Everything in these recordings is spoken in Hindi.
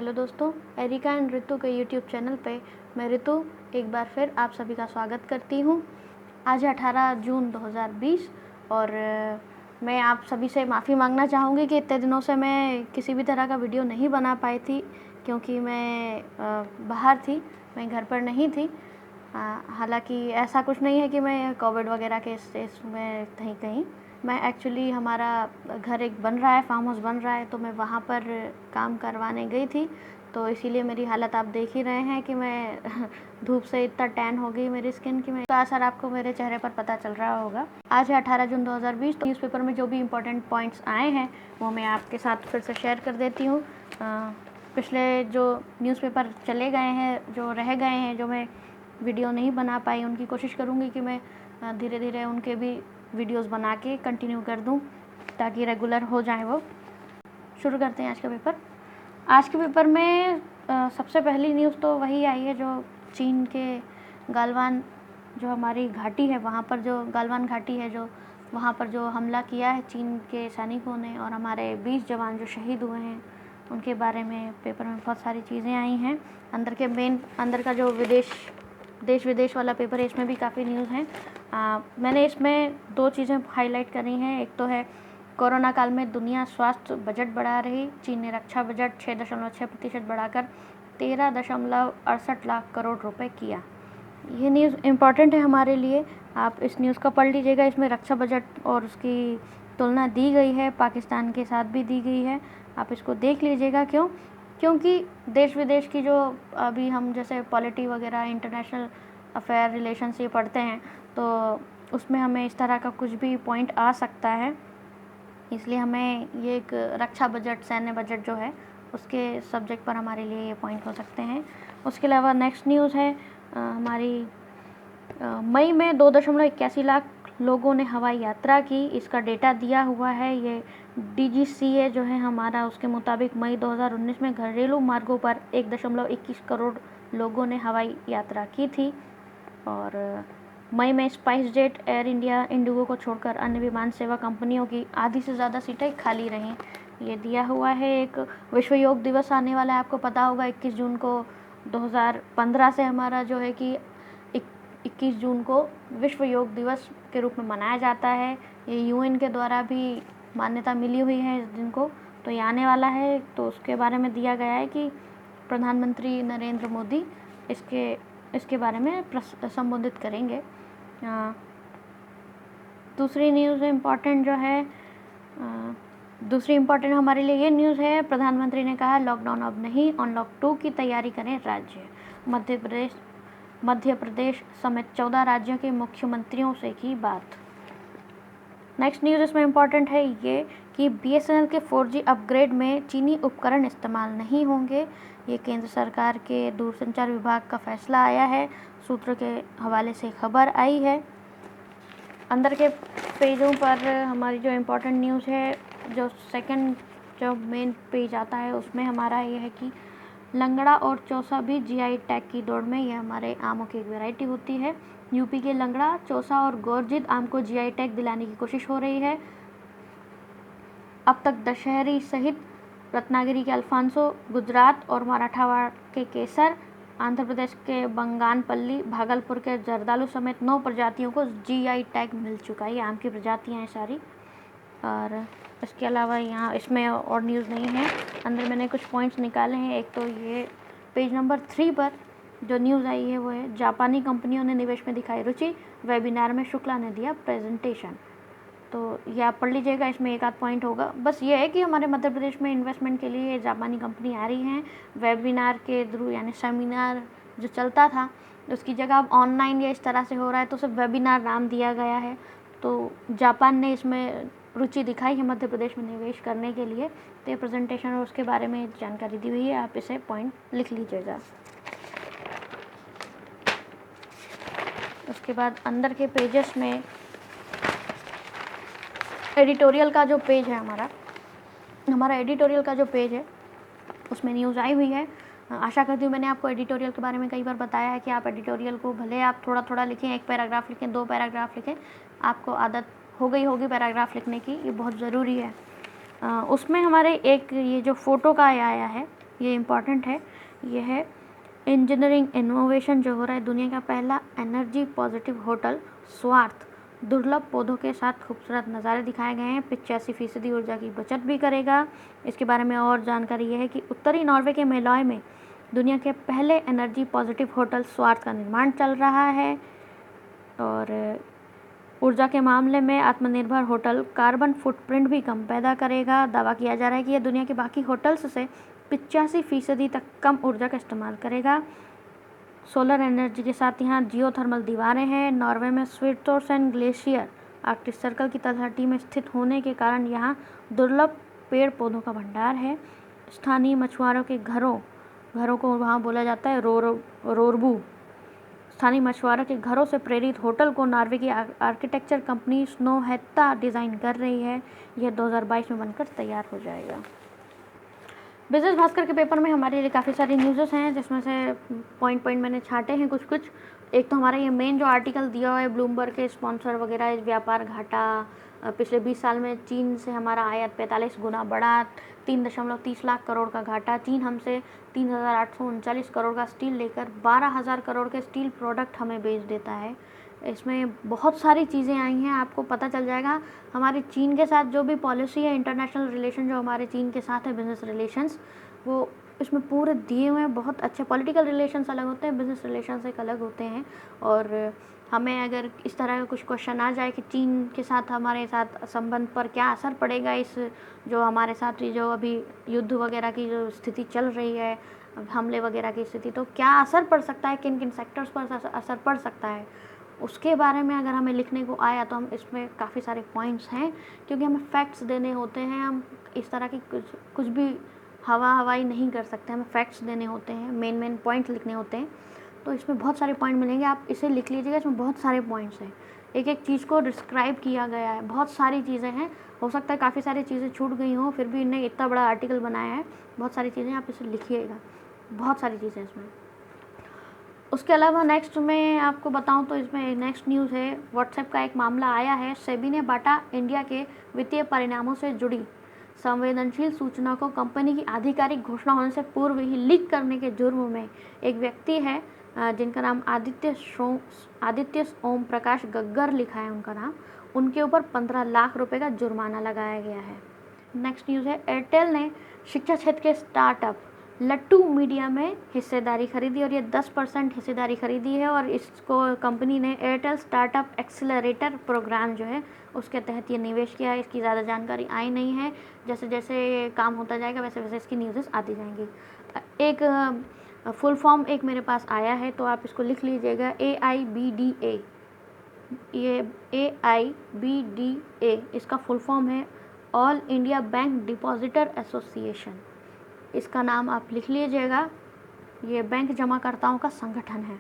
हेलो दोस्तों, एरिका एंड ऋतु के यूट्यूब चैनल पे मैं ऋतु एक बार फिर आप सभी का स्वागत करती हूँ। आज है 18 जून 2020 और मैं आप सभी से माफ़ी मांगना चाहूँगी कि इतने दिनों से मैं किसी भी तरह का वीडियो नहीं बना पाई थी, क्योंकि मैं बाहर थी, मैं घर पर नहीं थी। हालांकि ऐसा कुछ नहीं है कि मैं कोविड वगैरह के स्टेज में कहीं मैं एक्चुअली हमारा घर एक बन रहा है, फार्म हाउस बन रहा है, तो मैं वहाँ पर काम करवाने गई थी। तो इसीलिए मेरी हालत आप देख ही रहे हैं कि मैं धूप से इतना टैन हो गई मेरी स्किन की, मैं तो असर आपको मेरे चेहरे पर पता चल रहा होगा। आज है 18 जून 2020। तो न्यूज़पेपर में जो भी इम्पोर्टेंट पॉइंट्स आए हैं वो मैं आपके साथ फिर से शेयर कर देती हूँ। पिछले जो न्यूज़पेपर चले गए हैं, जो रह गए हैं, जो मैं वीडियो नहीं बना पाई, उनकी कोशिश करूँगी कि मैं धीरे धीरे उनके भी वीडियोस बना के कंटिन्यू कर दूं ताकि रेगुलर हो जाए वो। शुरू करते हैं आज का पेपर। आज के पेपर में सबसे पहली न्यूज़ तो वही आई है जो चीन के गालवान, जो हमारी घाटी है, वहाँ पर जो गालवान घाटी है, जो वहाँ पर जो हमला किया है चीन के सैनिकों ने, और हमारे 20 जवान जो शहीद हुए हैं उनके बारे में पेपर में बहुत सारी चीज़ें आई हैं। अंदर का जो देश विदेश वाला पेपर है, इसमें भी काफ़ी न्यूज़ हैं। मैंने इसमें दो चीज़ें हाईलाइट करी हैं। एक तो है कोरोना काल में दुनिया स्वास्थ्य बजट बढ़ा रही, चीन ने रक्षा बजट 6.6% बढ़ाकर 13.68 लाख करोड़ रुपए किया। ये न्यूज़ इम्पॉर्टेंट है हमारे लिए, आप इस न्यूज़ को पढ़ लीजिएगा। इसमें रक्षा बजट और उसकी तुलना दी गई है, पाकिस्तान के साथ भी दी गई है, आप इसको देख लीजिएगा। क्योंकि देश विदेश की जो अभी हम जैसे पॉलिटी वगैरह, इंटरनेशनल अफेयर, रिलेशंस ये पढ़ते हैं, तो उसमें हमें इस तरह का कुछ भी पॉइंट आ सकता है। इसलिए हमें ये एक रक्षा बजट, सैन्य बजट जो है, उसके सब्जेक्ट पर हमारे लिए ये पॉइंट हो सकते हैं। उसके अलावा नेक्स्ट न्यूज़ है हमारी मई में 2.81 लाख लोगों ने हवाई यात्रा की, इसका डेटा दिया हुआ है। ये DGCA जो है हमारा, उसके मुताबिक मई 2019 में घरेलू मार्गों पर 1.21 करोड़ लोगों ने हवाई यात्रा की थी। और मई में spice jet, air India, Indigo को छोड़कर अन्य विमान सेवा कंपनियों की आधी से ज़्यादा सीटें खाली रहीं। ये दिया हुआ है। एक विश्व योग दिवस आने वाला है, आपको पता होगा 21 जून को। 2015 से हमारा जो है कि 21 जून को विश्व योग दिवस के रूप में मनाया जाता है। ये UN के द्वारा भी मान्यता मिली हुई है इस दिन को। तो ये आने वाला है, तो उसके बारे में दिया गया है कि प्रधानमंत्री नरेंद्र मोदी इसके बारे में संबोधित करेंगे। दूसरी न्यूज़ इम्पॉर्टेंट जो है, दूसरी इम्पॉर्टेंट हमारे लिए ये न्यूज़ है, प्रधानमंत्री ने कहा लॉकडाउन अब नहीं, अनलॉक 2 की तैयारी करें राज्य। मध्य प्रदेश समेत 14 राज्यों के मुख्यमंत्रियों से की बात। नेक्स्ट न्यूज़ इसमें इम्पॉर्टेंट है ये कि BSNL के 4G अपग्रेड में चीनी उपकरण इस्तेमाल नहीं होंगे। ये केंद्र सरकार के दूरसंचार विभाग का फैसला आया है, सूत्र के हवाले से खबर आई है। अंदर के पेजों पर हमारी जो इम्पोर्टेंट न्यूज़ है, जो मेन पेज आता है, उसमें हमारा ये है कि लंगड़ा और चौसा भी GI टैग की दौड़ में। यह हमारे आमों की एक वैरायटी होती है। यूपी के लंगड़ा, चौसा और गोरजिद आम को GI टैग दिलाने की कोशिश हो रही है। अब तक दशहरी सहित रत्नागिरी के अल्फांसो, गुजरात और मराठवाड़ा के केसर, आंध्र प्रदेश के बंगानपल्ली, भागलपुर के जर्दालू समेत 9 प्रजातियों को GI टैग मिल चुका है। ये आम की प्रजातियाँ हैं सारी। और इसके अलावा यहाँ इसमें और न्यूज़ नहीं है। अंदर मैंने कुछ पॉइंट्स निकाले हैं। एक तो ये पेज नंबर 3 पर जो न्यूज़ आई है वो है, जापानी कंपनियों ने निवेश में दिखाई रुचि, वेबिनार में शुक्ला ने दिया प्रेजेंटेशन। तो ये आप पढ़ लीजिएगा, इसमें एक आध पॉइंट होगा। बस ये है कि हमारे मध्य प्रदेश में इन्वेस्टमेंट के लिए जापानी कंपनी आ रही हैं। वेबिनार के थ्रू, यानी सेमिनार जो चलता था उसकी जगह अब ऑनलाइन या इस तरह से हो रहा है, तो सिर्फ वेबिनार नाम दिया गया है। तो जापान ने इसमें रुचि दिखाई है मध्य प्रदेश में निवेश करने के लिए। तो ये प्रेजेंटेशन और उसके बारे में जानकारी दी हुई है, आप इसे पॉइंट लिख लीजिएगा। उसके बाद अंदर के पेजेस में एडिटोरियल का जो पेज है, हमारा एडिटोरियल का जो पेज है, उसमें न्यूज़ आई हुई है। आशा करती हूँ मैंने आपको एडिटोरियल के बारे में कई बार बताया है कि आप एडिटोरियल को भले आप थोड़ा थोड़ा लिखें, 1 पैराग्राफ लिखें, 2 पैराग्राफ लिखें, आपको आदत हो गई होगी पैराग्राफ लिखने की, ये बहुत ज़रूरी है। उसमें हमारे एक ये जो फ़ोटो का आया है, ये इम्पॉर्टेंट है। ये है इंजीनियरिंग इनोवेशन जो हो रहा है, दुनिया का पहला एनर्जी पॉजिटिव होटल स्वार्थ दुर्लभ पौधों के साथ खूबसूरत नज़ारे दिखाए गए हैं। 85% ऊर्जा की बचत भी करेगा। इसके बारे में और जानकारी ये है कि उत्तरी नॉर्वे के मेलॉय में दुनिया के पहले एनर्जी पॉजिटिव होटल स्वार्थ का निर्माण चल रहा है। और ऊर्जा के मामले में आत्मनिर्भर होटल कार्बन फुटप्रिंट भी कम पैदा करेगा। दावा किया जा रहा है कि यह दुनिया के बाकी होटल्स से 85% तक कम ऊर्जा का इस्तेमाल करेगा। सोलर एनर्जी के साथ यहाँ जियोथर्मल दीवारें हैं। नॉर्वे में स्विटोर्सन ग्लेशियर आर्कटिक सर्कल की तलहटी में स्थित होने के कारण यहाँ दुर्लभ पेड़ पौधों का भंडार है। स्थानीय मछुआरों के घरों को वहाँ बोला जाता है रोरबू। स्थानीय मछुआरों के घरों से प्रेरित होटल को नॉर्वे की आर्किटेक्चर कंपनी स्नोहेत्ता डिज़ाइन कर रही है। यह 2022 में बनकर तैयार हो जाएगा। बिजनेस भास्कर के पेपर में हमारे लिए काफ़ी सारी न्यूज़ेस हैं, जिसमें से पॉइंट मैंने छांटे हैं कुछ। एक तो हमारा ये मेन जो आर्टिकल दिया हुआ है ब्लूमबर्ग के स्पॉन्सर वगैरह, व्यापार घाटा पिछले 20 साल में चीन से हमारा आयात 45 गुना बढ़ा, 3.30 लाख करोड़ का घाटा। चीन हमसे 3,839 करोड़ का स्टील लेकर 12,000 करोड़ के स्टील प्रोडक्ट हमें बेच देता है। इसमें बहुत सारी चीज़ें आई हैं, आपको पता चल जाएगा। हमारी चीन के साथ जो भी पॉलिसी है, इंटरनेशनल रिलेशन जो हमारे चीन के साथ है, बिज़नेस रिलेशंस, वो इसमें पूरे दिए हुए हैं। बहुत अच्छे पॉलिटिकल रिलेशंस अलग होते हैं, बिज़नेस रिलेशंस एक अलग होते हैं। और हमें अगर इस तरह का कुछ क्वेश्चन आ जाए कि चीन के साथ हमारे साथ संबंध पर क्या असर पड़ेगा, इस जो हमारे साथ जो अभी युद्ध वगैरह की जो स्थिति चल रही है, हमले वगैरह की स्थिति, तो क्या असर पड़ सकता है, किन किन सेक्टर्स पर असर पड़ सकता है, उसके बारे में अगर हमें लिखने को आया तो हम इसमें काफ़ी सारे पॉइंट्स हैं, क्योंकि हमें फैक्ट्स देने होते हैं। हम इस तरह की कुछ भी हवाई नहीं कर सकते, हमें फैक्ट्स देने होते हैं, मेन पॉइंट लिखने होते हैं। तो इसमें बहुत सारे पॉइंट मिलेंगे, आप इसे लिख लीजिएगा। इसमें बहुत सारे पॉइंट्स हैं, एक चीज़ को डिस्क्राइब किया गया है, बहुत सारी चीज़ें हैं। हो सकता है काफ़ी सारी चीज़ें छूट गई हों, फिर भी इन्हें इतना बड़ा आर्टिकल बनाया है। बहुत सारी चीज़ें, आप इसे लिखिएगा, बहुत सारी चीज़ें इसमें। उसके अलावा नेक्स्ट मैं आपको बताऊं तो इसमें नेक्स्ट न्यूज़ है, व्हाट्सएप का एक मामला आया है। सेबी ने बाटा इंडिया के वित्तीय परिणामों से जुड़ी संवेदनशील सूचना को कंपनी की आधिकारिक घोषणा होने से पूर्व ही लीक करने के जुर्म में एक व्यक्ति है जिनका नाम आदित्य ओम प्रकाश गग्गर लिखा है उनका नाम, उनके ऊपर 15 लाख रुपए का जुर्माना लगाया गया है। नेक्स्ट न्यूज़ है, एयरटेल ने शिक्षा क्षेत्र के स्टार्टअप लट्टू मीडिया में हिस्सेदारी खरीदी, और ये 10% हिस्सेदारी खरीदी है। और इसको कंपनी ने एयरटेल स्टार्टअप एक्सेलरेटर प्रोग्राम जो है उसके तहत ये निवेश किया है। इसकी ज़्यादा जानकारी आई नहीं है, जैसे जैसे काम होता जाएगा वैसे वैसे इसकी न्यूज़ेस आती जाएंगी। एक फुल फॉर्म एक मेरे पास आया है, तो आप इसको लिख लीजिएगा, AIBDA। ये AIBDA इसका फुल फॉर्म है all India bank depositor association. इसका नाम आप लिख लीजिएगा, ये बैंक जमाकर्ताओं का संगठन है।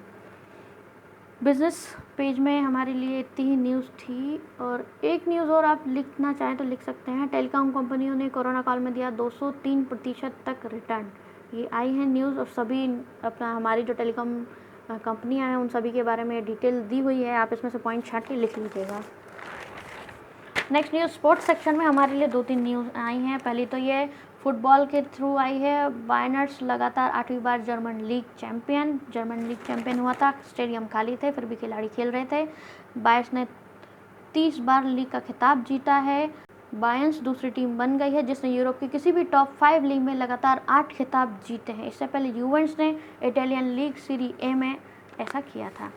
बिज़नेस पेज में हमारे लिए इतनी ही न्यूज़ थी, और एक न्यूज़ और आप लिखना चाहें तो लिख सकते हैं। टेलीकॉम कंपनियों ने कोरोना काल में दिया 203% तक रिटर्न। ये आई है न्यूज़, और सभी अपना हमारी जो टेलीकॉम कंपनियां हैं उन सभी के बारे में डिटेल दी हुई है, आप इसमें से पॉइंट छांट के लिख लीजिएगा। नेक्स्ट न्यूज़ स्पोर्ट्स सेक्शन में हमारे लिए 2-3 न्यूज़ आई हैं। पहली तो ये फुटबॉल के थ्रू आई है। बायर्न लगातार 8वीं बार जर्मन लीग चैंपियन हुआ था। स्टेडियम खाली थे, फिर भी खिलाड़ी खेल रहे थे। बायर्न ने 30 बार लीग का खिताब जीता है। बायर्न दूसरी टीम बन गई है जिसने यूरोप की किसी भी टॉप 5 लीग में लगातार 8 खिताब जीते हैं। इससे पहले यूवेंटस ने इटालियन लीग सीरी ए में ऐसा किया था।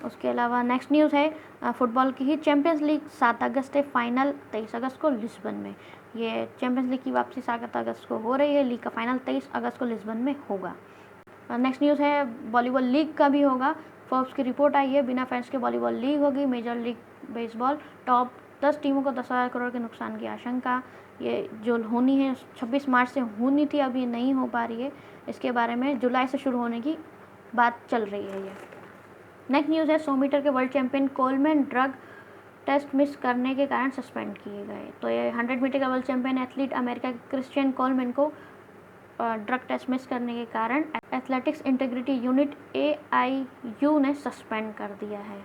उसके अलावा नेक्स्ट न्यूज़ है फुटबॉल की ही, चैंपियंस लीग 7 अगस्त है, फाइनल 23 अगस्त को लिस्बन में। ये चैंपियंस लीग की वापसी 7 अगस्त को हो रही है, लीग का फाइनल 23 अगस्त को लिस्बन में होगा। नेक्स्ट न्यूज़ है वॉलीबॉल लीग का भी होगा। फोर्ब्स की रिपोर्ट आई है, बिना फैंस के वॉलीबॉल लीग होगी। मेजर लीग बेसबॉल टॉप 10 टीमों को 10,000 करोड़ के नुकसान की आशंका। ये जो होनी है 26 मार्च से होनी थी, अब ये नहीं हो पा रही है। इसके बारे में जुलाई से शुरू होने की बात चल रही है। ये नेक्स्ट न्यूज़ है 100 मीटर के world champion Coleman drug test miss करने के कारण सस्पेंड किए गए। तो ये 100 मीटर का वर्ल्ड चैंपियन एथलीट अमेरिका के क्रिश्चियन कोलमैन को ड्रग टेस्ट मिस करने के कारण एथलेटिक्स इंटीग्रिटी यूनिट AIU ने सस्पेंड कर दिया है।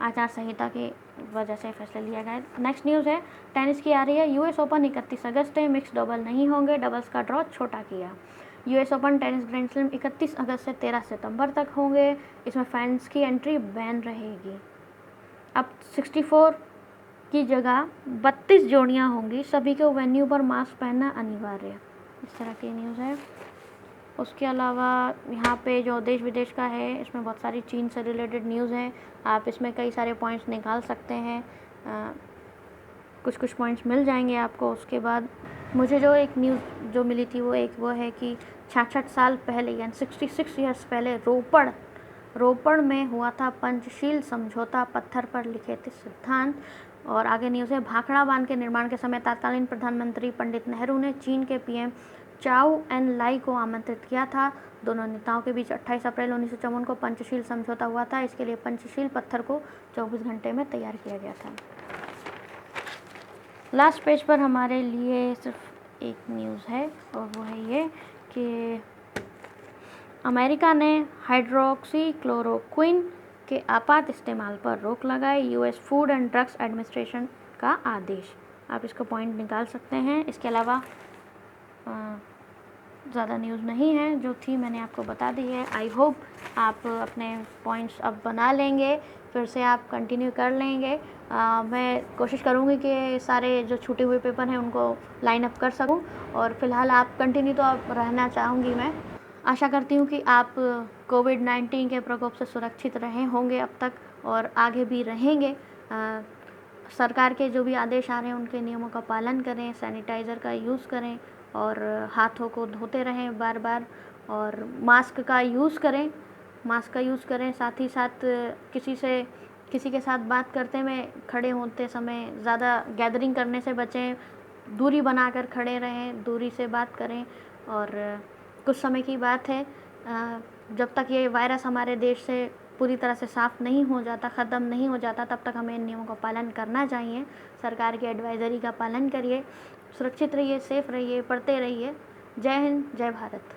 आचार संहिता की वजह से फैसला लिया गया है। नेक्स्ट न्यूज़ है टेनिस की आ रही है। US ओपन 31 अगस्त है। मिक्स डबल नहीं होंगे, डबल्स का ड्रॉ छोटा किया। US open tennis grand slam 31 अगस्त से 13 सितंबर तक होंगे। इसमें फैंस की एंट्री बैन रहेगी। अब 64 की जगह 32 जोड़ियां होंगी। सभी को वेन्यू पर मास्क पहनना अनिवार्य। इस तरह की न्यूज़ है। उसके अलावा यहाँ पे जो देश विदेश का है, इसमें बहुत सारी चीन से रिलेटेड न्यूज़ हैं। आप इसमें कई सारे पॉइंट्स निकाल सकते हैं। कुछ पॉइंट्स मिल जाएंगे आपको। उसके बाद मुझे जो एक न्यूज़ जो मिली थी वो है कि 66 साल पहले यानी 66 ईयर्स पहले रोपड़ में हुआ था पंचशील समझौता, पत्थर पर लिखे थे सिद्धांत। और आगे न्यूज़ है, भाखड़ा बांध के निर्माण के समय तत्कालीन प्रधानमंत्री पंडित नेहरू ने चीन के पीएम चाउ एन लाई को आमंत्रित किया था। दोनों नेताओं के बीच 28 अप्रैल 1954 को पंचशील समझौता हुआ था। इसके लिए पंचशील पत्थर को 24 घंटे में तैयार किया गया था। लास्ट पेज पर हमारे लिए सिर्फ एक न्यूज़ है और वो है ये कि अमेरिका ने हाइड्रोक्सी क्लोरोक्विन के आपात इस्तेमाल पर रोक लगाई। US food and drugs administration का आदेश। आप इसको पॉइंट निकाल सकते हैं। इसके अलावा ज़्यादा न्यूज़ नहीं है, जो थी मैंने आपको बता दी है। आई होप आप अपने पॉइंट्स अब बना लेंगे, फिर से आप कंटिन्यू कर लेंगे। मैं कोशिश करूँगी कि सारे जो छूटे हुए पेपर हैं उनको लाइन अप कर सकूँ। और फिलहाल आप कंटिन्यू तो आप रहना चाहूँगी मैं। आशा करती हूँ कि आप कोविड-19 के प्रकोप से सुरक्षित रहे होंगे अब तक और आगे भी रहेंगे। सरकार के जो भी आदेश आ रहे हैं उनके नियमों का पालन करें, सैनिटाइज़र का यूज़ करें और हाथों को धोते रहें बार बार, और मास्क का यूज़ करें। साथ ही साथ किसी के साथ बात करते हुए, खड़े होते समय ज़्यादा गैदरिंग करने से बचें, दूरी बनाकर खड़े रहें, दूरी से बात करें। और कुछ समय की बात है, जब तक ये वायरस हमारे देश से पूरी तरह से साफ़ नहीं हो जाता, ख़त्म नहीं हो जाता, तब तक हमें इन नियमों का पालन करना चाहिए। सरकार की एडवाइज़री का पालन करिए, सुरक्षित रहिए, सेफ़ रहिए, पढ़ते रहिए। जय हिंद, जय भारत।